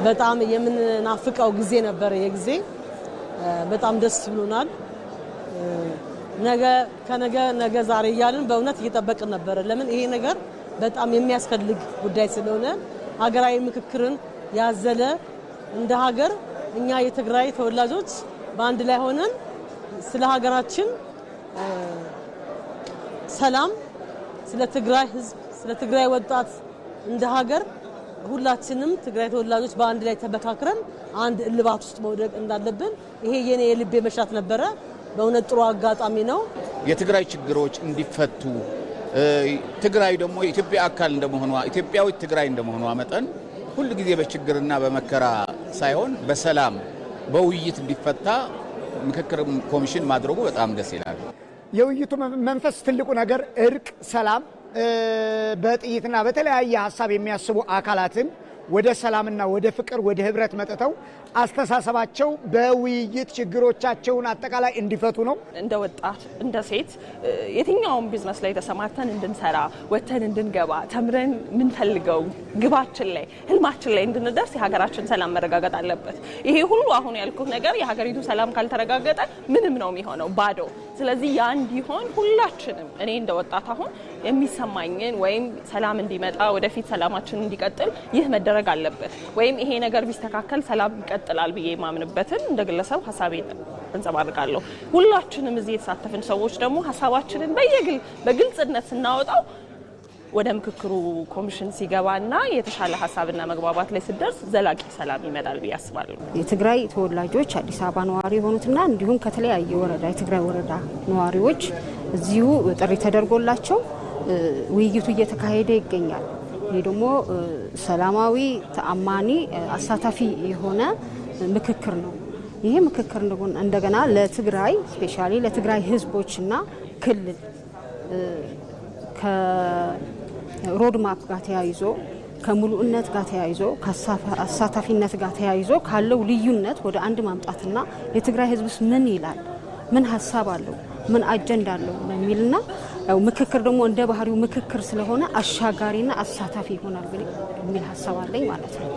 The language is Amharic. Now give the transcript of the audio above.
በጣም የምንናፍቀው ጊዜ ነበር። የጊዜ በጣም ደስ ብሎናል። ነገ ዛሬ እያልን በእውነት እየጠበቅን ነበር። ለምን ይሄ ነገር በጣም የሚያስፈልግ ጉዳይ ስለሆነ ሀገራዊ ምክክርን ያዘለ እንደ ሀገር እኛ የትግራይ ተወላጆች በአንድ ላይ ሆነን ስለ ሀገራችን ሰላም፣ ስለ ትግራይ ህዝብ፣ ስለ ትግራይ ወጣት እንደ ሀገር ሁላችንም ትግራይ ተወላጆች በአንድ ላይ ተበካክረን አንድ እልባት ውስጥ መውደቅ እንዳለብን ይሄ የኔ የልቤ መሻት ነበረ። በእውነት ጥሩ አጋጣሚ ነው። የትግራይ ችግሮች እንዲፈቱ ትግራይ ደግሞ የኢትዮጵያ አካል እንደመሆኗ ኢትዮጵያዊ ትግራይ እንደመሆኗ መጠን ሁሉ ጊዜ በችግርና በመከራ ሳይሆን በሰላም በውይይት እንዲፈታ ምክክር ኮሚሽን ማድረጉ በጣም ደስ ይላል። የውይይቱ መንፈስ ትልቁ ነገር እርቅ፣ ሰላም በጥይትና በተለያየ ሐሳብ የሚያስቡ አካላትን ወደ ሰላምና ወደ ፍቅር ወደ ህብረት መጥተው አስተሳሰባቸው በውይይት ችግሮቻቸውን አጠቃላይ እንዲፈቱ ነው። እንደ ወጣት እንደ ሴት የትኛውም ቢዝነስ ላይ ተሰማርተን እንድንሰራ ወተን እንድንገባ ተምረን ምን ፈልገው ግባችን ላይ ህልማችን ላይ እንድንደርስ የሀገራችን ሰላም መረጋገጥ አለበት። ይሄ ሁሉ አሁን ያልኩት ነገር የሀገሪቱ ሰላም ካልተረጋገጠ ምንም ነው የሚሆነው ባዶ። ስለዚህ ያ እንዲሆን ሁላችንም እኔ እንደ ወጣት አሁን የሚሰማኝን ወይም ሰላም እንዲመጣ ወደፊት ሰላማችን እንዲቀጥል ይህ መደረግ አለበት ወይም ይሄ ነገር ቢስተካከል ሰላም ይቀጥላል ብዬ ማምንበትን እንደ ግለሰብ ሐሳቤን እንጸባርቃለሁ። ሁላችንም እዚህ የተሳተፍን ሰዎች ደግሞ ሐሳባችንን በግልጽነት ስናወጣው ወደ ምክክሩ ኮሚሽን ሲገባና የተሻለ ሐሳብና መግባባት ላይ ሲደርስ ዘላቂ ሰላም ይመጣል ብዬ አስባለሁ። የትግራይ ተወላጆች አዲስ አበባ ነዋሪ የሆኑትና እንዲሁም ከተለያየ ወረዳ የትግራይ ወረዳ ነዋሪዎች እዚሁ ጥሪ ተደርጎላቸው ውይይቱ እየተካሄደ ይገኛል። ይህ ደግሞ ሰላማዊ፣ ተአማኒ፣ አሳታፊ የሆነ ምክክር ነው። ይሄ ምክክር እንደገና ለትግራይ ስፔሻሊ ለትግራይ ህዝቦችና ክልል ከሮድማፕ ጋር ተያይዞ ከሙሉነት ጋር ተያይዞ ከአሳታፊነት ጋር ተያይዞ ካለው ልዩነት ወደ አንድ ማምጣትና የትግራይ ህዝብስ ምን ይላል፣ ምን ሐሳብ አለው፣ ምን አጀንዳ አለው በሚልና ያው ምክክር ደግሞ እንደ ባህሪው ምክክር ስለሆነ አሻጋሪና አሳታፊ ይሆናል የሚል ሐሳብ አለኝ ማለት ነው።